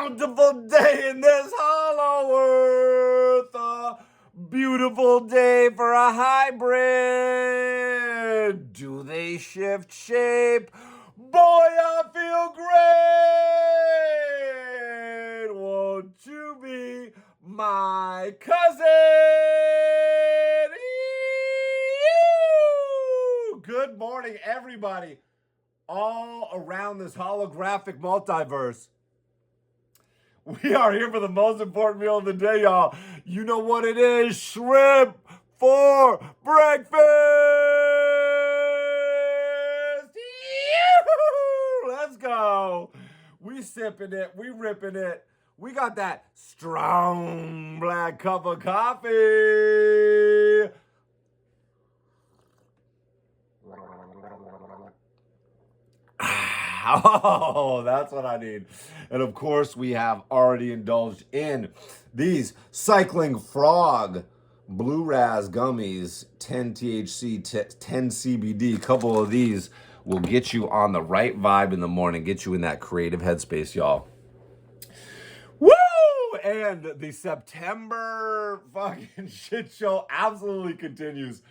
bountiful day in this hollow earth. A beautiful day for a hybrid. Do they shift shape? Boy, I feel great. Won't you be my cousin? Good morning, everybody. All around this holographic multiverse. We are here for the most important meal of the day, y'all. You know what it is. Shrimp for breakfast. Let's go. We sipping it. We ripping it. We got that strong black cup of coffee. Oh, that's what I need. And of course, we have already indulged in these Cycling Frog Blue Raz gummies, 10 THC, 10 CBD. A couple of these will get you on the right vibe in the morning, get you in that creative headspace, y'all. Woo! And the September fucking shit show absolutely continues.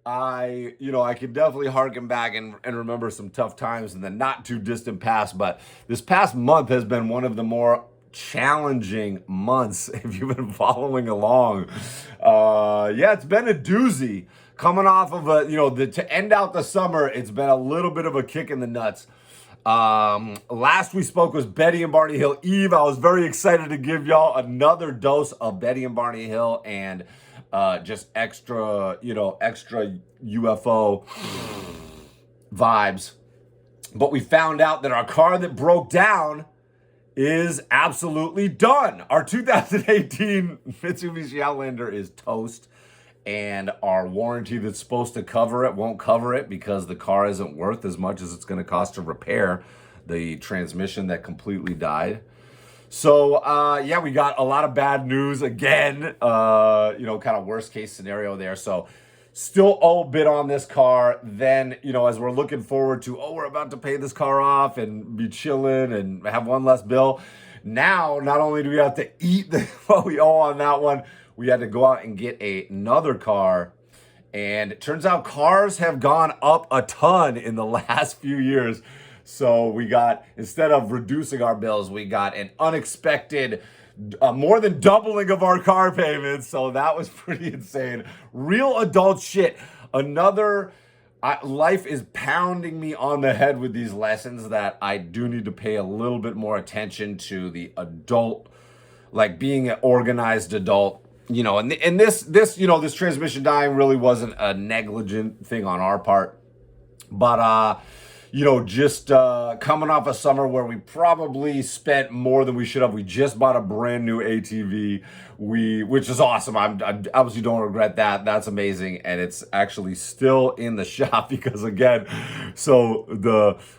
I can definitely harken back and remember some tough times in the not too distant past, but this past month has been one of the more challenging months if you've been following along. It's been a doozy. Coming off of to end out the summer, it's been a little bit of a kick in the nuts. Last we spoke was Betty and Barney Hill Eve. I was very excited to give y'all another dose of Betty and Barney Hill and just extra UFO vibes. But we found out that our car that broke down is absolutely done. Our 2018 Mitsubishi Outlander is toast. And our warranty that's supposed to cover it won't cover it because the car isn't worth as much as it's going to cost to repair the transmission that completely died. So, we got a lot of bad news again, kind of worst case scenario there. So still owe a bit on this car. Then, as we're looking forward to, we're about to pay this car off and be chilling and have one less bill. Now, not only do we have to eat what we owe on that one, we had to go out and get another car. And it turns out cars have gone up a ton in the last few years. So we got, instead of reducing our bills, we got an unexpected more than doubling of our car payments. So that was pretty insane. Real adult shit. Life is pounding me on the head with these lessons that I do need to pay a little bit more attention to the adult, like being an organized adult. And this transmission dying really wasn't a negligent thing on our part. But, coming off a summer where we probably spent more than we should have. We just bought a brand new ATV, which is awesome. I obviously don't regret that. That's amazing. And it's actually still in the shop because again,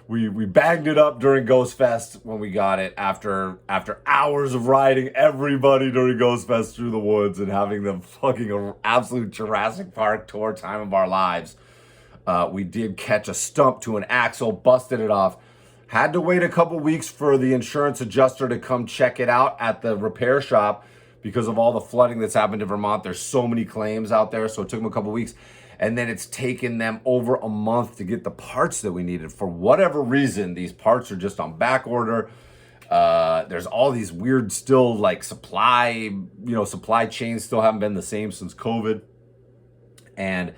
we bagged it up during Ghost Fest when we got it after hours of riding everybody during Ghost Fest through the woods and having the fucking absolute Jurassic Park tour time of our lives. We did catch a stump to an axle, busted it off. Had to wait a couple weeks for the insurance adjuster to come check it out at the repair shop because of all the flooding that's happened in Vermont. There's so many claims out there, so it took them a couple weeks. And then it's taken them over a month to get the parts that we needed. For whatever reason, these parts are just on back order. There's all these weird still like supply chains still haven't been the same since COVID. And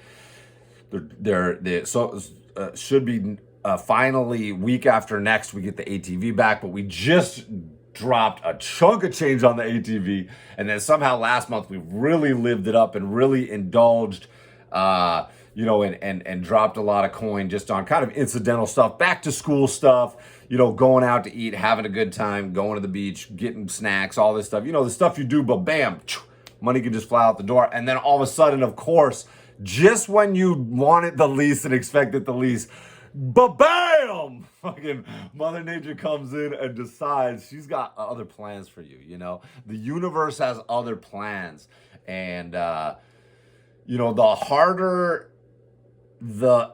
should be finally week after next we get the ATV back, but we just dropped a chunk of change on the ATV, and then somehow last month we really lived it up and really indulged, and dropped a lot of coin just on kind of incidental stuff, back to school stuff, going out to eat, having a good time, going to the beach, getting snacks, all this stuff, the stuff you do, but bam, money can just fly out the door, and then all of a sudden, of course, just when you want it the least and expect it the least, ba-bam! Fucking Mother Nature comes in and decides she's got other plans for you, The universe has other plans. And, the harder the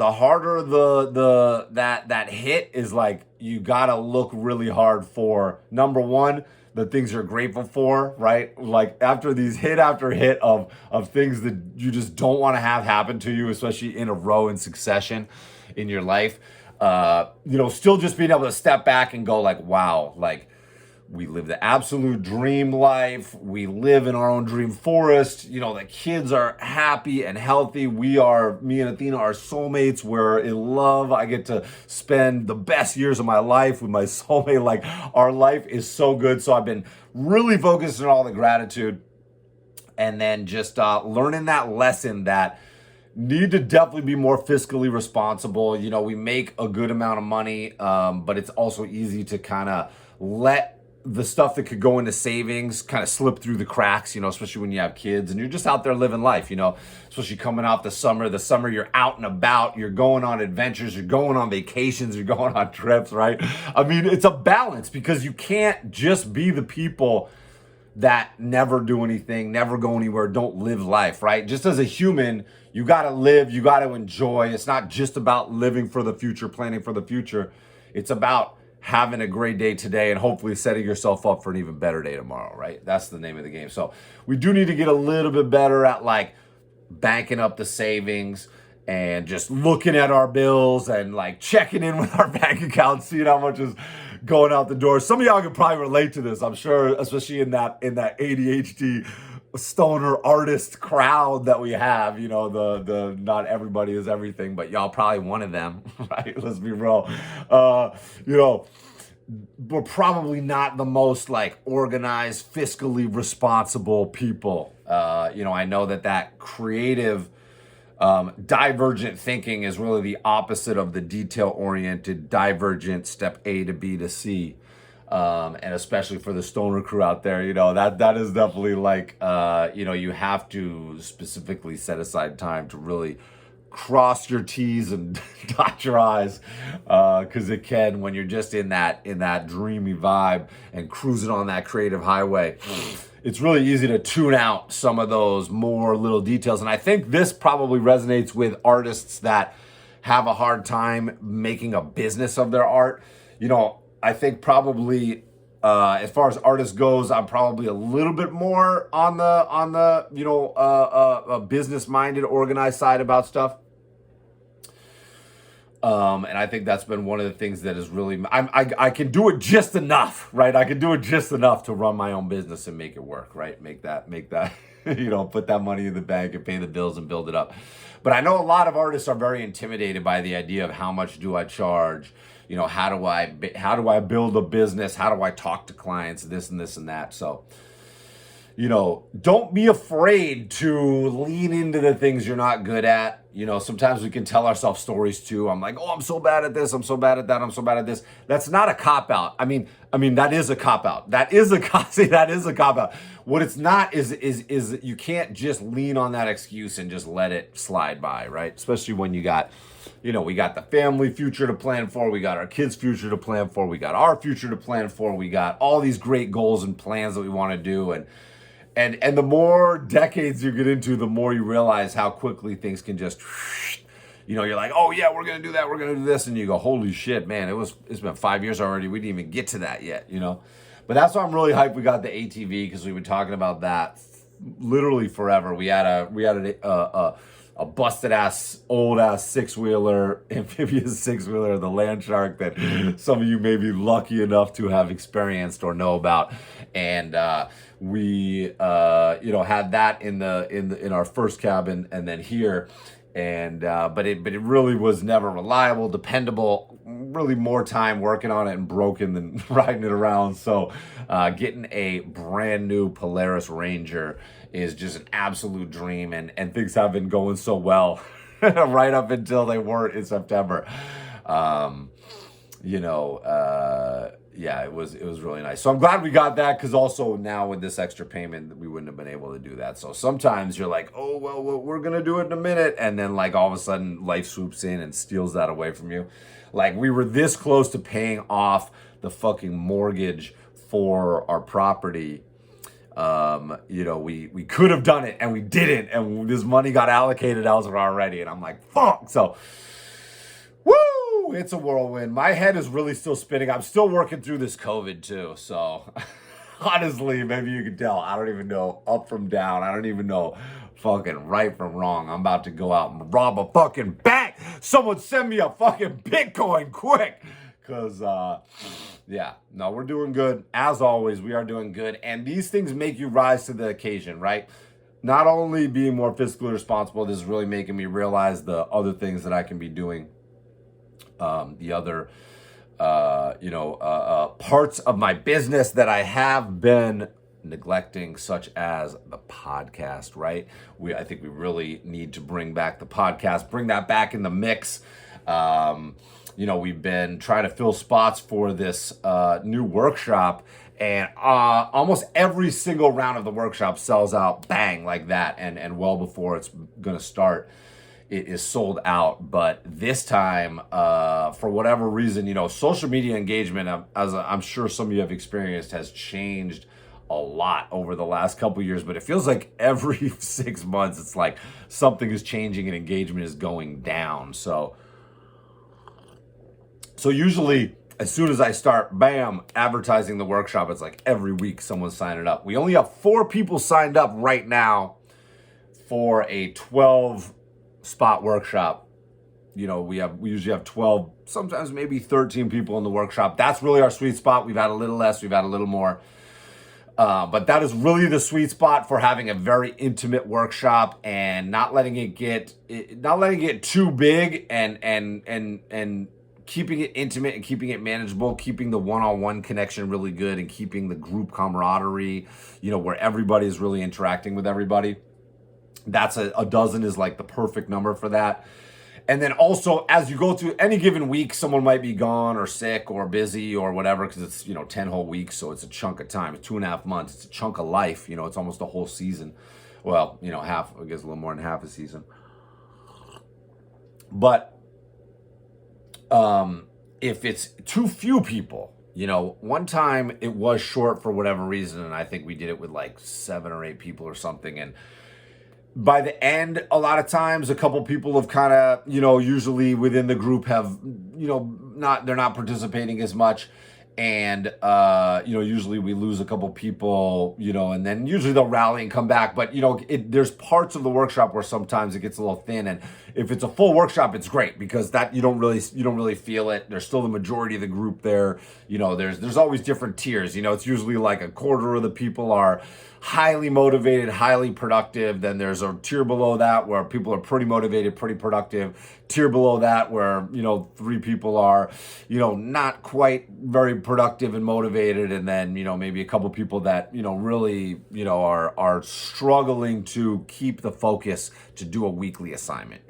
harder that hit is like, you gotta look really hard for, number one, the things you're grateful for, right? Like after these hit after hit of things that you just don't want to have happen to you, especially in a row in succession in your life, still just being able to step back and go like, wow, like, we live the absolute dream life. We live in our own dream forest. The kids are happy and healthy. Me and Athena are soulmates. We're in love. I get to spend the best years of my life with my soulmate. Like, our life is so good. So I've been really focused on all the gratitude, and then just learning that lesson that need to definitely be more fiscally responsible. We make a good amount of money, but it's also easy to kind of let the stuff that could go into savings kind of slip through the cracks, especially when you have kids and you're just out there living life, especially coming off the summer, you're out and about, you're going on adventures, you're going on vacations, you're going on trips, right? I mean, it's a balance, because you can't just be the people that never do anything, never go anywhere, don't live life, right? Just as a human, you got to live, you got to enjoy. It's not just about living for the future, planning for the future. It's about having a great day today and hopefully setting yourself up for an even better day tomorrow, right? That's the name of the game. So we do need to get a little bit better at like banking up the savings and just looking at our bills and like checking in with our bank accounts, seeing how much is going out the door. Some of y'all can probably relate to this, I'm sure, especially in that ADHD stoner artist crowd that we have. The not everybody is everything, but y'all probably one of them, right? Let's be real. We're probably not the most like organized, fiscally responsible people. I know that creative divergent thinking is really the opposite of the detail-oriented divergent step A to B to C. And especially for the stoner crew out there, that is definitely like, you have to specifically set aside time to really cross your T's and dot your I's, because it can, when you're just in that dreamy vibe and cruising on that creative highway, it's really easy to tune out some of those more little details. And I think this probably resonates with artists that have a hard time making a business of their art. I think probably, as far as artists goes, I'm probably a little bit more on the business-minded, organized side about stuff. And I think that's been one of the things that is really, I can do it just enough, right? I can do it just enough to run my own business and make it work, right? Make that, put that money in the bank and pay the bills and build it up. But I know a lot of artists are very intimidated by the idea of how much do I charge? How do I build a business? How do I talk to clients? This and this and that. So, don't be afraid to lean into the things you're not good at. Sometimes we can tell ourselves stories too. I'm like, oh, I'm so bad at this. I'm so bad at that. I'm so bad at this. That's not a cop-out. I mean, that is a cop-out. That is a cop-out. What it's not is you can't just lean on that excuse and just let it slide by, right? Especially when you got, we got the family future to plan for. We got our kids' future to plan for. We got our future to plan for. We got all these great goals and plans that we want to do. And the more decades you get into, the more you realize how quickly things can just, you're like, oh yeah, we're going to do that. We're going to do this. And you go, holy shit, man, it's been 5 years already. We didn't even get to that yet, But that's why I'm really hyped we got the ATV, because we've been talking about that literally forever. We had a busted ass, old ass six-wheeler, amphibious six-wheeler, the Landshark, that some of you may be lucky enough to have experienced or know about. And we had that in our first cabin, and then here. And but it really was never reliable, dependable, really more time working on it and broken than riding it around. So getting a brand new Polaris Ranger is just an absolute dream, and things have been going so well right up until they weren't in September. Yeah, it was really nice. So I'm glad we got that, because also now with this extra payment, we wouldn't have been able to do that. So sometimes you're like, oh, well, we're going to do it in a minute. And then like all of a sudden life swoops in and steals that away from you. Like we were this close to paying off the fucking mortgage for our property we could have done it and we didn't, and this money got allocated elsewhere already, and I'm like, fuck. So, woo, it's a whirlwind. My head is really still spinning. I'm still working through this COVID too, so honestly, maybe you can tell. I don't even know up from down. I don't even know fucking right from wrong. I'm about to go out and rob a fucking bank. Someone send me a fucking Bitcoin quick. Because, we're doing good. As always, we are doing good. And these things make you rise to the occasion, right? Not only being more fiscally responsible, this is really making me realize the other things that I can be doing. The other, parts of my business that I have been neglecting, such as the podcast, right? I think we really need to bring back the podcast, bring that back in the mix. We've been trying to fill spots for this new workshop, and almost every single round of the workshop sells out bang like that, and well before it's gonna start, it is sold out. But this time, for whatever reason, social media engagement, as I'm sure some of you have experienced, has changed a lot over the last couple of years, but it feels like every 6 months it's like something is changing and engagement is going down. So usually as soon as I start, bam, advertising the workshop, it's like every week someone's signing up. We only have 4 people signed up right now for a 12 spot workshop. We usually have 12, sometimes maybe 13 people in the workshop. That's really our sweet spot. We've had a little less, we've had a little more. But that is really the sweet spot for having a very intimate workshop and not letting it get too big, and keeping it intimate and keeping it manageable, keeping the one-on-one connection really good, and keeping the group camaraderie, where everybody is really interacting with everybody. That's a dozen is like the perfect number for that. And then also, as you go through any given week, someone might be gone or sick or busy or whatever, because it's, 10 whole weeks. So it's a chunk of time. It's 2.5 months. It's a chunk of life. It's almost a whole season. Well, half, I guess a little more than half a season. But if it's too few people, one time it was short for whatever reason, and I think we did it with like 7 or 8 people or something. And by the end, a lot of times, a couple people have kind of, usually within the group have, they're not participating as much. And, usually we lose a couple people, and then usually they'll rally and come back. But, there's parts of the workshop where sometimes it gets a little thin. And if it's a full workshop, it's great, because that you don't really feel it. There's still the majority of the group there. There's always different tiers. It's usually like a quarter of the people are highly motivated, highly productive. Then there's a tier below that where people are pretty motivated, pretty productive. Tier below that where, 3 people are, not quite very productive and motivated. And then, maybe a couple people that, really, are struggling to keep the focus to do a weekly assignment,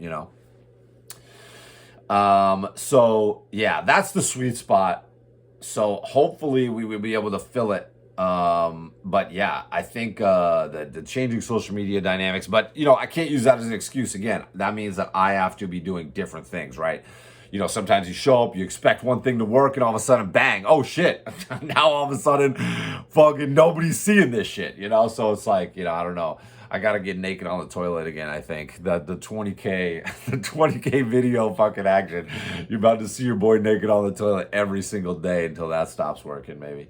So yeah, that's the sweet spot. So hopefully we will be able to fill it. But yeah, I think the changing social media dynamics, but I can't use that as an excuse. Again, that means that I have to be doing different things, right? Sometimes you show up, you expect one thing to work, and all of a sudden, bang, oh shit. Now all of a sudden, fucking nobody's seeing this shit, So it's like, I don't know. I gotta get naked on the toilet again, I think. The 20K, the 20K video fucking action. You're about to see your boy naked on the toilet every single day until that stops working, maybe.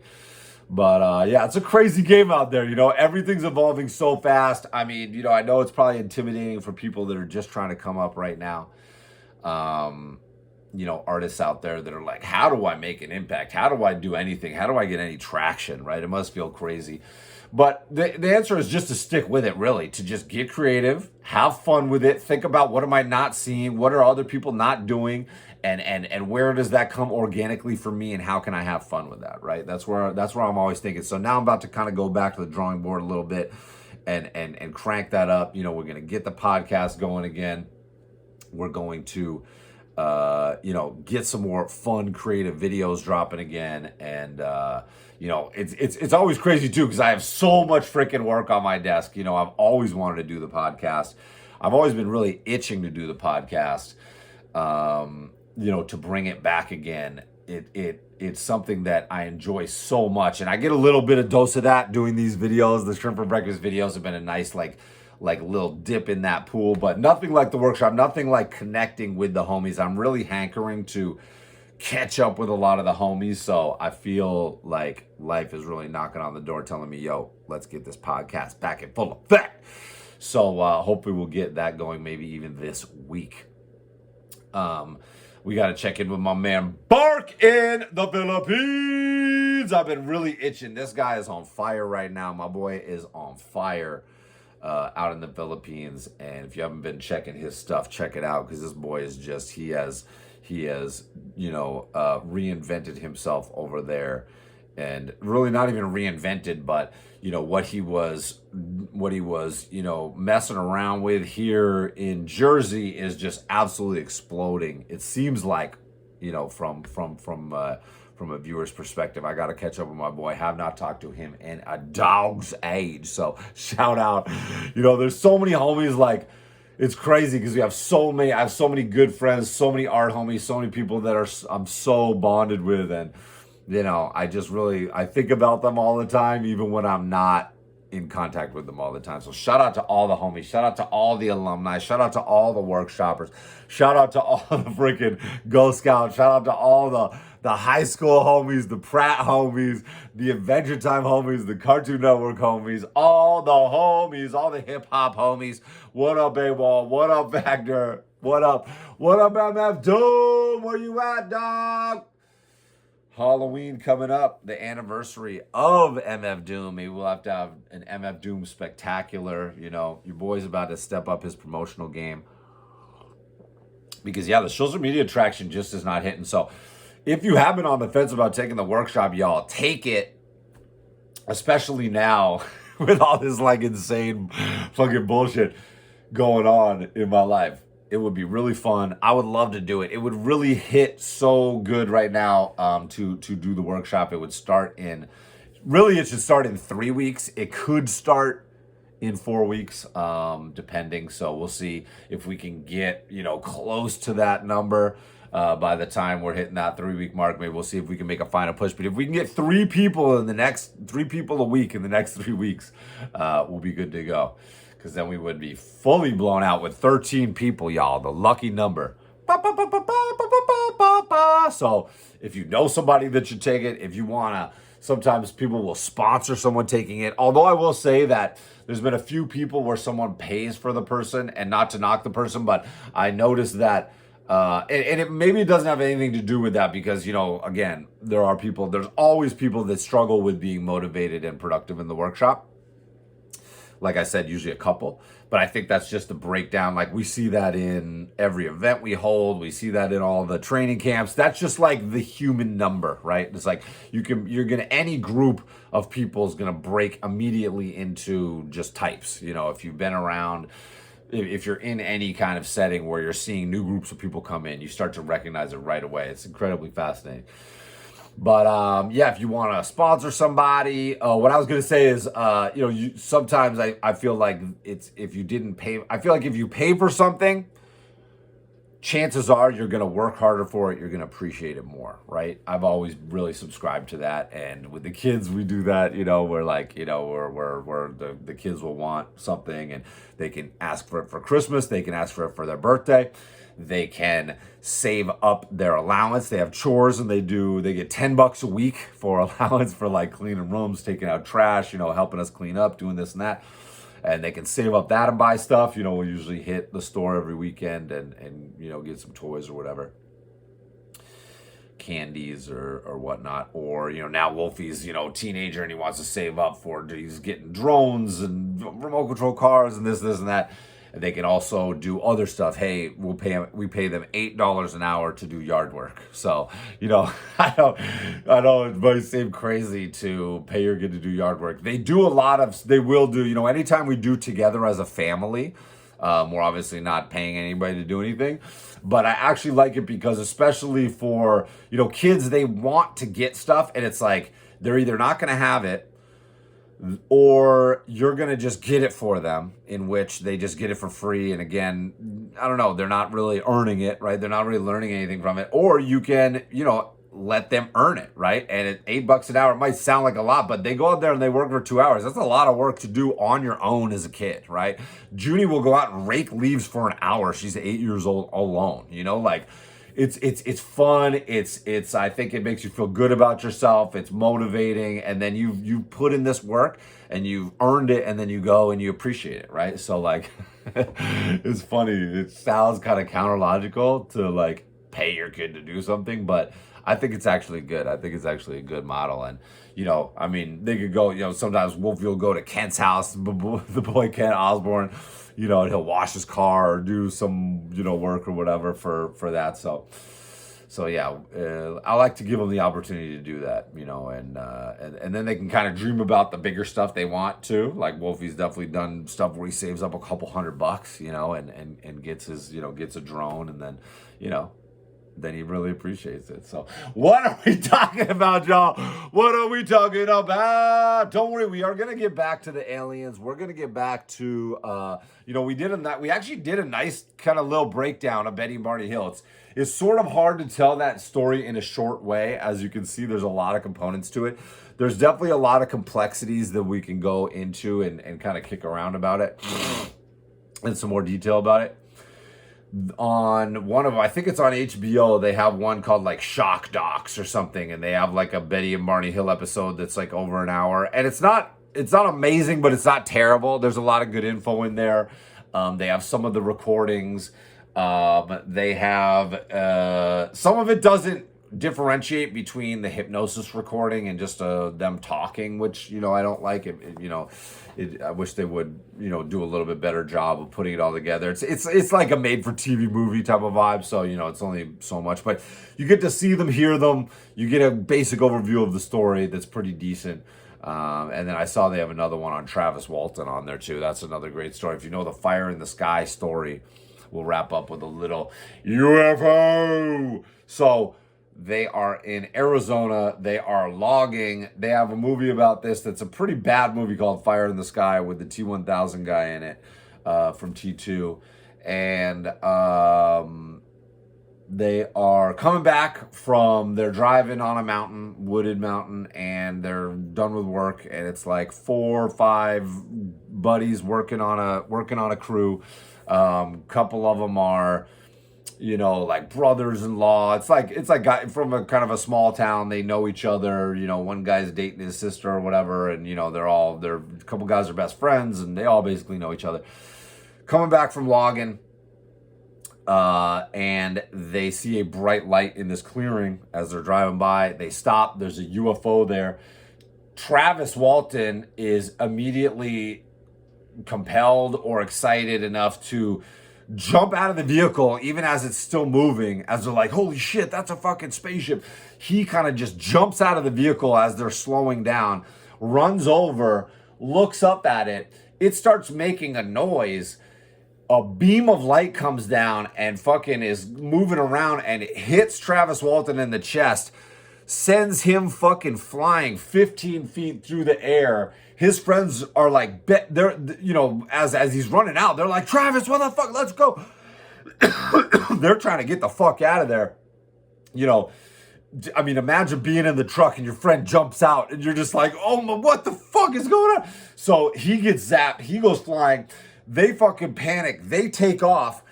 But yeah, it's a crazy game out there. Everything's evolving so fast. I mean, I know it's probably intimidating for people that are just trying to come up right now. Artists out there that are like, how do I make an impact? How do I do anything? How do I get any traction, right? It must feel crazy. But the answer is just to stick with it, really, to just get creative, have fun with it, think about what am I not seeing, what are other people not doing, and where does that come organically for me, and how can I have fun with that, right? That's where I'm always thinking. So now I'm about to kind of go back to the drawing board a little bit and crank that up. We're going to get the podcast going again. We're going to get some more fun, creative videos dropping again. And, it's always crazy too, because I have so much freaking work on my desk. I've always wanted to do the podcast. I've always been really itching to do the podcast, to bring it back again. it's something that I enjoy so much, and I get a little bit of dose of that doing these videos. The Shrimp for Breakfast videos have been a nice like little dip in that pool, but nothing like the workshop, nothing like connecting with the homies. I'm really hankering to catch up with a lot of the homies, so I feel like life is really knocking on the door telling me, yo, let's get this podcast back in full effect. So hopefully we'll get that going maybe even this week. We got to check in with my man Bark in the Philippines. I've been really itching. This guy is on fire right now. My boy is on fire out in the Philippines. And if you haven't been checking his stuff, check it out, because this boy is just, he has reinvented himself over there. And really not even reinvented, but what he was messing around with here in Jersey is just absolutely exploding. It seems like, from a viewer's perspective. I got to catch up with my boy. Have not talked to him in a dog's age. So shout out. There's so many homies, like, it's crazy because I have so many good friends, so many art homies, so many people that I'm so bonded with, and I think about them all the time, even when I'm not in contact with them all the time. So shout out to all the homies, shout out to all the alumni, shout out to all the workshoppers, shout out to all the freaking Ghost Scouts, shout out to all the high school homies, the Pratt homies, the Adventure Time homies, the Cartoon Network homies, all the homies, all the hip hop homies. What up, AWOL? What up, Vector? What up? What up, MF Doom? Where you at, dog? Halloween coming up, the anniversary of MF Doom. Maybe we'll have to have an MF Doom spectacular. Your boy's about to step up his promotional game. Because, the social media traction just is not hitting. So, if you have been on the fence about taking the workshop, y'all, take it. Especially now with all this, like, insane fucking bullshit going on in my life. It would be really fun. I would love to do it. It would really hit so good right now to do the workshop. It would start it should start in 3 weeks. It could start in 4 weeks, depending. So we'll see if we can get, close to that number by the time we're hitting that 3 week mark. Maybe we'll see if we can make a final push. But if we can get 3 people a week in the next 3 weeks, we'll be good to go. Because then we would be fully blown out with 13 people, y'all. The lucky number. So if you know somebody that should take it, if you want to, sometimes people will sponsor someone taking it. Although I will say that there's been a few people where someone pays for the person, and not to knock the person, but I noticed that, maybe it doesn't have anything to do with that, because, again, there's always people that struggle with being motivated and productive in the workshop. Like I said, usually a couple. But I think that's just the breakdown. Like, we see that in every event we hold. We see that in all the training camps. That's just like the human number, right? It's like any group of people is going to break immediately into just types. If you've been around, if you're in any kind of setting where you're seeing new groups of people come in, you start to recognize it right away. It's incredibly fascinating. But if you want to sponsor somebody, what I was going to say is, sometimes I feel like if you pay for something, chances are you're going to work harder for it. You're going to appreciate it more, right? I've always really subscribed to that. And with the kids, we do that, we're like, where the kids will want something and they can ask for it for Christmas. They can ask for it for their birthday. They can save up their allowance. They have chores and they get $10 a week for allowance for like cleaning rooms, taking out trash, helping us clean up, doing this and that. And they can save up that and buy stuff. We'll usually hit the store every weekend and get some toys or whatever. Candies or whatnot. Or, now Wolfie's, teenager and he wants to save up he's getting drones and remote control cars and this and that. And they can also do other stuff. Hey, we pay them $8 an hour to do yard work. So, I know it might seem crazy to pay your kid to do yard work. They will do, anytime we do together as a family, we're obviously not paying anybody to do anything. But I actually like it because, especially for, kids, they want to get stuff. And it's like, they're either not going to have it, or you're going to just get it for them, in which they just get it for free. And again, I don't know, they're not really earning it, right? They're not really learning anything from it. Or you can, let them earn it, right? And at $8 an hour, it might sound like a lot, but they go out there and they work for 2 hours. That's a lot of work to do on your own as a kid, right? Junie will go out and rake leaves for an hour. She's 8 years old alone, like it's fun. It's I think it makes you feel good about yourself. It's motivating. And then you put in this work and you've earned it, and then you go and you appreciate it, right? So like it's funny. It sounds kind of counterlogical to like pay your kid to do something, but I think it's actually good. I think it's actually a good model. And I mean, they could go, sometimes Wolfie will go to Kent's house, the boy Kent Osborne, and he'll wash his car or do some, work or whatever for that. So yeah, I like to give them the opportunity to do that, and then they can kind of dream about the bigger stuff they want too. Like Wolfie's definitely done stuff where he saves up a couple $100, and gets his, gets a drone, and then he really appreciates it. So what are we talking about, y'all? What are we talking about? Don't worry, we are going to get back to the aliens. We're going to get back to, we actually did a nice kind of little breakdown of Betty and Barney Hill. It's sort of hard to tell that story in a short way. As you can see, there's a lot of components to it. There's definitely a lot of complexities that we can go into and kind of kick around about it and some more detail about it. On one of them, I think it's on HBO, they have one called like Shock Docs or something, and they have like a Betty and Barney Hill episode that's like over an hour, and it's not amazing, but it's not terrible. There's a lot of good info in there. They have some of the recordings. They have some of it doesn't differentiate between the hypnosis recording and just them talking, which I don't like it. I wish they would do a little bit better job of putting it all together. It's like a made for TV movie type of vibe, so it's only so much, but you get to see them, hear them, you get a basic overview of the story that's pretty decent. And then I saw they have another one on Travis Walton on there too. That's another great story. If you know the Fire in the Sky story, we'll wrap up with a little UFO. So they are in Arizona. They are logging. They have a movie about this that's a pretty bad movie called Fire in the Sky with the T-1000 guy in it from T2. And they are coming back they're driving on a mountain, wooded mountain, and they're done with work. And it's like 4 or 5 buddies working on a crew. Couple of them are like brothers-in-law. It's like guy from a kind of a small town. They know each other. One guy's dating his sister or whatever, and a couple guys are best friends, and they all basically know each other. Coming back from logging, and they see a bright light in this clearing as they're driving by. They stop. There's a UFO there. Travis Walton is immediately compelled or excited enough to jump out of the vehicle even as it's still moving, as they're like, holy shit, that's a fucking spaceship. He kind of just jumps out of the vehicle as they're slowing down, runs over, looks up at it. It starts making a noise. A beam of light comes down and fucking is moving around, and it hits Travis Walton in the chest, sends him fucking flying 15 feet through the air. His friends are like, they're, as he's running out, they're like, Travis, what the fuck, let's go. They're trying to get the fuck out of there. I mean, imagine being in the truck and your friend jumps out and you're just like, oh my, what the fuck is going on? So he gets zapped, he goes flying. They fucking panic, they take off.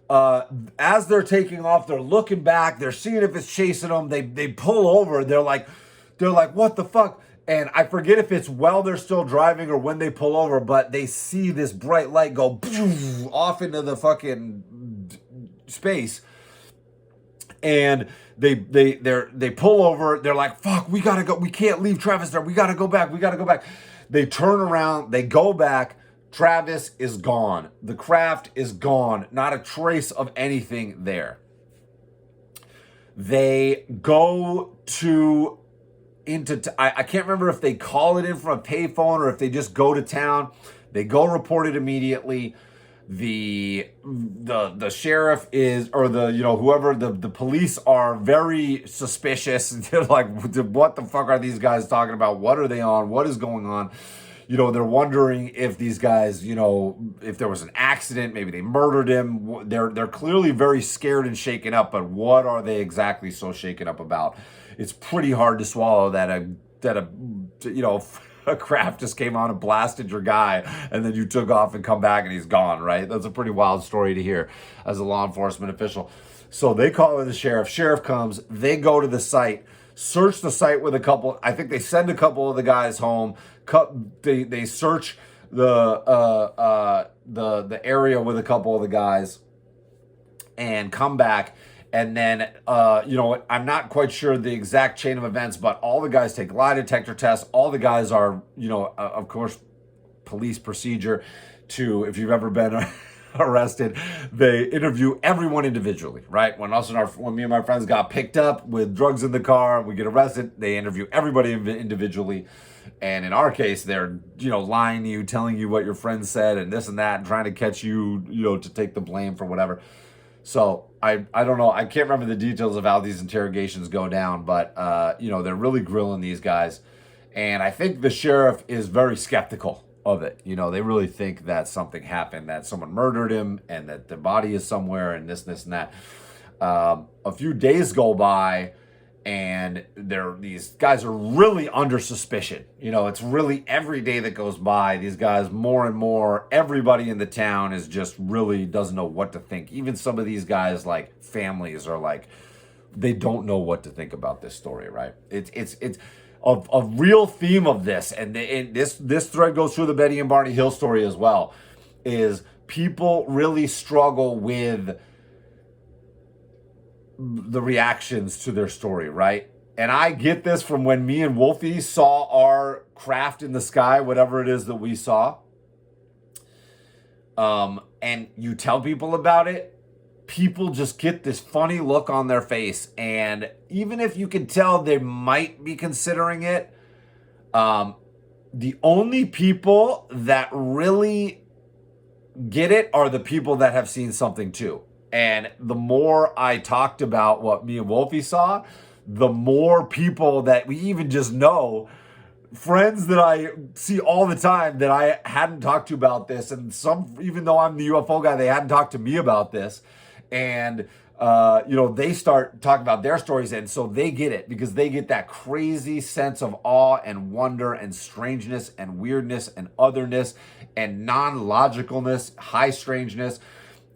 As they're taking off, they're looking back, they're seeing if it's chasing them. They pull over, they're like, what the fuck? And I forget if it's while they're still driving or when they pull over, but they see this bright light go off into the fucking space. And they pull over. They're like, fuck, we gotta go. We can't leave Travis there. We gotta go back. They turn around. They go back. Travis is gone. The craft is gone. Not a trace of anything there. They go I can't remember if they call it in from a payphone or if they just go to town. They go report it immediately. The sheriff is, or whoever, the police are very suspicious. They're like, what the fuck are these guys talking about? What are they on? What is going on? they're wondering if these guys, if there was an accident, maybe they murdered him. They're clearly very scared and shaken up, but what are they exactly so shaken up about? It's pretty hard to swallow that a craft just came on and blasted your guy, and then you took off and come back and he's gone, right? That's a pretty wild story to hear as a law enforcement official. So they call in the sheriff. Sheriff comes. They go to the site, search the site with a couple. I think they send a couple of the guys home. They search the area with a couple of the guys, and come back. And then, I'm not quite sure the exact chain of events, but all the guys take lie detector tests. All the guys are, of course, police procedure to, if you've ever been arrested, they interview everyone individually, right? When me and my friends got picked up with drugs in the car, we get arrested, they interview everybody individually. And in our case, they're, lying to you, telling you what your friends said and this and that, and trying to catch you, to take the blame for whatever. So I don't know. I can't remember the details of how these interrogations go down, but, they're really grilling these guys. And I think the sheriff is very skeptical of it. They really think that something happened, that someone murdered him and that the body is somewhere and this and that. A few days go by, and these guys are really under suspicion. It's really every day that goes by, these guys more and more, everybody in the town is just really doesn't know what to think. Even some of these guys, like families, are like, they don't know what to think about this story, right? It's a real theme of this, and this thread goes through the Betty and Barney Hill story as well, is people really struggle with the reactions to their story, right? And I get this from when me and Wolfie saw our craft in the sky, whatever it is that we saw. And you tell people about it, people just get this funny look on their face. And even if you can tell they might be considering it, the only people that really get it are the people that have seen something too. And the more I talked about what me and Wolfie saw, the more people that we even just know, friends that I see all the time that I hadn't talked to about this, and some, even though I'm the UFO guy, they hadn't talked to me about this. And, they start talking about their stories, and so they get it because they get that crazy sense of awe and wonder and strangeness and weirdness and otherness and non-logicalness, high strangeness.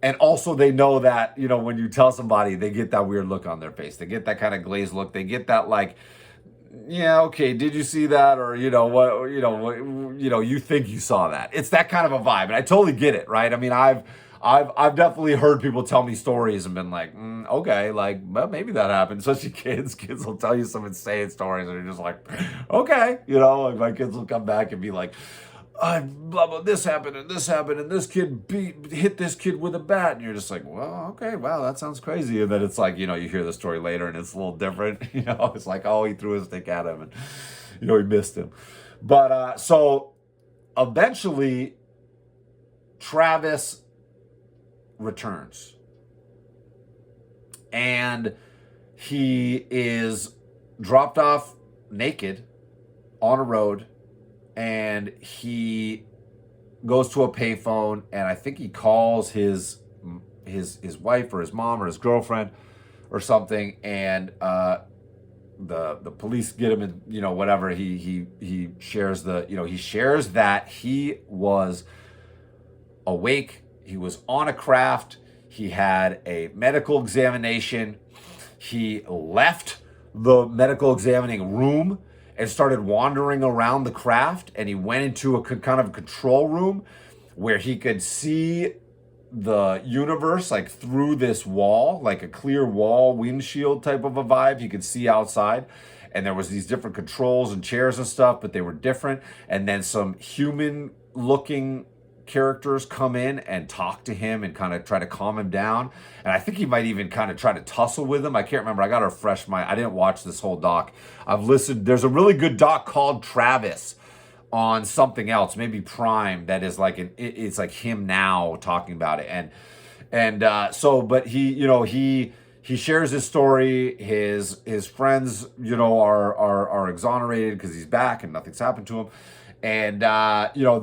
And also they know that, when you tell somebody, they get that weird look on their face. They get that kind of glazed look. They get that like, yeah, okay, did you see that? Or, you think you saw that. It's that kind of a vibe. And I totally get it, right? I mean, I've definitely heard people tell me stories and been like, okay, like, well, maybe that happened. Especially kids. Kids will tell you some insane stories and you're just like, okay. Like my kids will come back and be like, blah, blah, this happened, and this kid hit this kid with a bat. And you're just like, well, okay, wow, that sounds crazy. And then it's like, you hear the story later and it's a little different. It's like, oh, he threw his stick at him and, he missed him. But so eventually Travis returns. And he is dropped off naked on a road. And he goes to a payphone, and I think he calls his wife or his mom or his girlfriend or something, and the police get him, and whatever. He shares he shares that he was awake, he was on a craft, he had a medical examination, he left the medical examining room and started wandering around the craft, and he went into a kind of control room where he could see the universe like through this wall, like a clear wall windshield type of a vibe. He could see outside, and there was these different controls and chairs and stuff, but they were different. And then some human looking characters come in and talk to him and kind of try to calm him down. And I think he might even kind of try to tussle with him. I can't remember. I got to refresh I didn't watch this whole doc. I've listened. There's a really good doc called Travis on something else, maybe Prime, that is like it's like him now talking about it. But he shares his story. His friends, are exonerated because he's back and nothing's happened to him. And,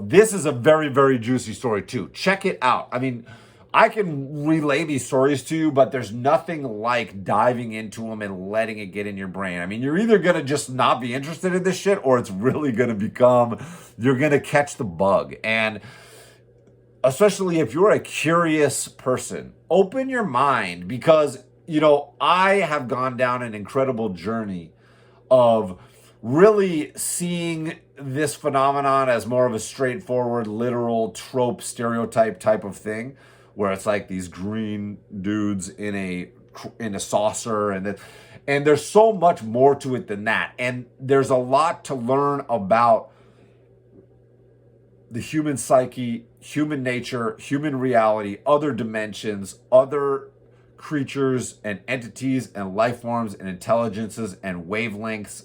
this is a very, very juicy story too. Check it out. I mean, I can relay these stories to you, but there's nothing like diving into them and letting it get in your brain. I mean, you're either going to just not be interested in this shit, or it's really going to you're going to catch the bug. And especially if you're a curious person, open your mind, because, I have gone down an incredible journey of really seeing this phenomenon as more of a straightforward, literal trope, stereotype type of thing, where it's like these green dudes in a saucer, and there's so much more to it than that. And there's a lot to learn about the human psyche, human nature, human reality, other dimensions, other creatures and entities and life forms and intelligences and wavelengths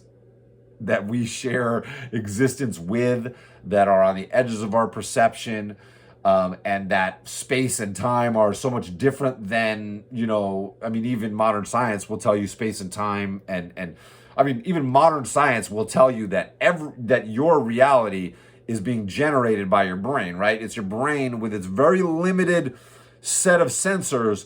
that we share existence with, that are on the edges of our perception, and that space and time are so much different than, even modern science will tell you space and time, and even modern science will tell you that that your reality is being generated by your brain, right? It's your brain with its very limited set of sensors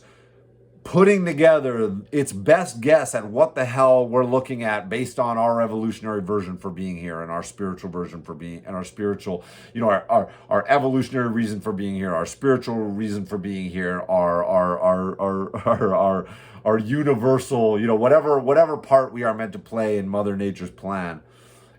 putting together its best guess at what the hell we're looking at based on our evolutionary version for being here, and our spiritual version for being, and our spiritual, our evolutionary reason for being here, our spiritual reason for being here, our universal, whatever part we are meant to play in Mother Nature's plan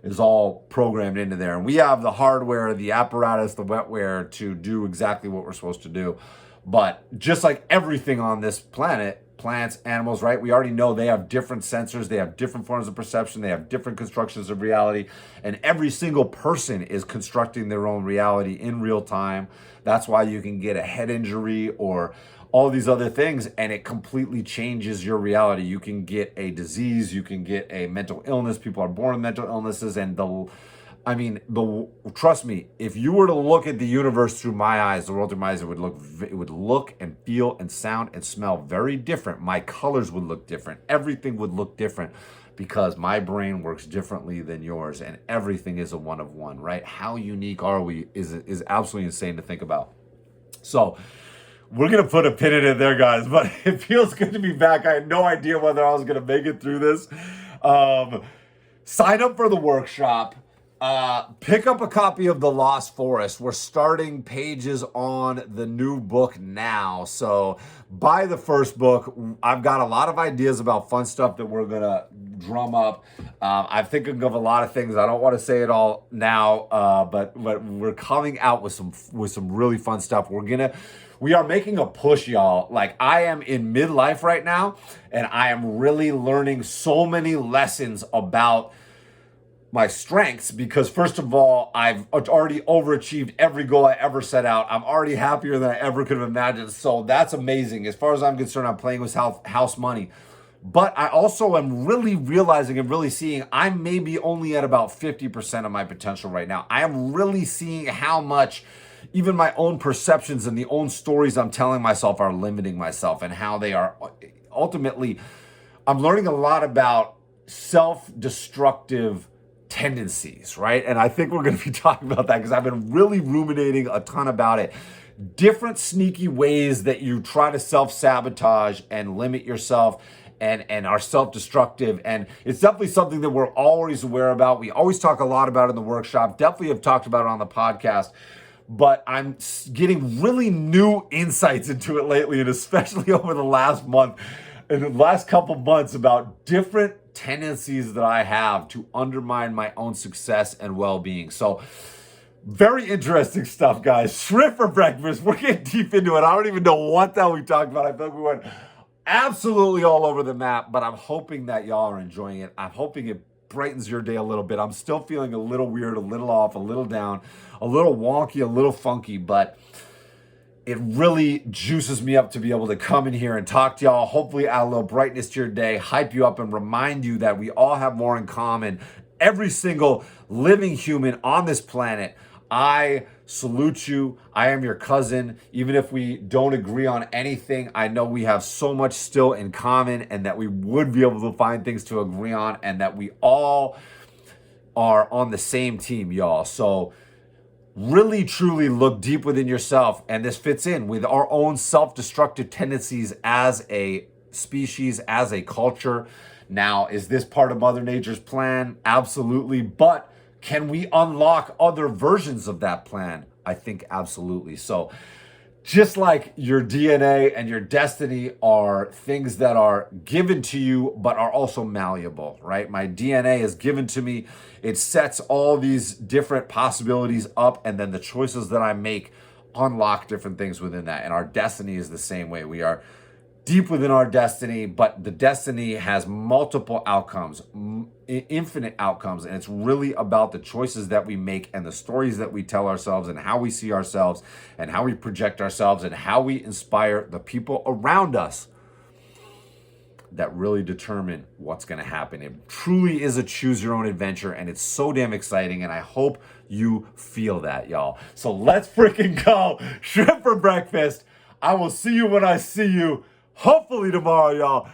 is all programmed into there. And we have the hardware, the apparatus, the wetware to do exactly what we're supposed to do. But just like everything on this planet, plants, animals, right? We already know they have different sensors, they have different forms of perception, they have different constructions of reality, and every single person is constructing their own reality in real time. That's why you can get a head injury or all these other things, and it completely changes your reality. You can get a disease, you can get a mental illness. People are born with mental illnesses, and trust me, if you were to look at the universe through my eyes, the world through my eyes, it would look and feel and sound and smell very different. My colors would look different. Everything would look different, because my brain works differently than yours, and everything is a one of one, right? How unique are we is absolutely insane to think about. So we're going to put a pin in it there, guys, but it feels good to be back. I had no idea whether I was going to make it through this. Sign up for the workshop. Pick up a copy of The Lost Forest. We're starting pages on the new book now. So buy the first book. I've got a lot of ideas about fun stuff that we're going to drum up. I'm thinking of a lot of things. I don't want to say it all now, but we're coming out with some really fun stuff. We are making a push, y'all. Like, I am in midlife right now, and I am really learning so many lessons about my strengths, because first of all, I've already overachieved every goal I ever set out. I'm already happier than I ever could have imagined. So that's amazing. As far as I'm concerned, I'm playing with house money. But I also am really realizing and really seeing I'm maybe only at about 50% of my potential right now. I am really seeing how much even my own perceptions and the own stories I'm telling myself are limiting myself, and how they are ultimately, I'm learning a lot about self-destructive tendencies, right? And I think we're going to be talking about that, because I've been really ruminating a ton about it. Different sneaky ways that you try to self-sabotage and limit yourself and are self-destructive. And it's definitely something that we're always aware about. We always talk a lot about it in the workshop. Definitely have talked about it on the podcast. But I'm getting really new insights into it lately, and especially over the last month and the last couple months, about different tendencies that I have to undermine my own success and well-being. So very interesting stuff, guys. Shrimp for breakfast. We're getting deep into it. I don't even know what the hell we talked about. I feel like we went absolutely all over the map, but I'm hoping that y'all are enjoying it. I'm hoping it brightens your day a little bit. I'm still feeling a little weird, a little off, a little down, a little wonky, a little funky, but it really juices me up to be able to come in here and talk to y'all, hopefully add a little brightness to your day, hype you up, and remind you that we all have more in common. Every single living human on this planet, I salute you. I am your cousin. Even if we don't agree on anything, I know we have so much still in common, and that we would be able to find things to agree on, and that we all are on the same team, y'all. So really truly look deep within yourself, and this fits in with our own self-destructive tendencies as a species, as a culture. Now, is this part of Mother Nature's plan? Absolutely. But can we unlock other versions of that plan? I think absolutely. So just like your DNA and your destiny are things that are given to you, but are also malleable, right? My DNA is given to me. It sets all these different possibilities up, and then the choices that I make unlock different things within that. And our destiny is the same way. We are deep within our destiny, but the destiny has multiple outcomes, infinite outcomes, and it's really about the choices that we make and the stories that we tell ourselves and how we see ourselves and how we project ourselves and how we inspire the people around us that really determine what's going to happen. It truly is a choose your own adventure, and it's so damn exciting, and I hope you feel that, y'all. So let's freaking go. Shrimp for breakfast. I will see you when I see you. Hopefully tomorrow, y'all.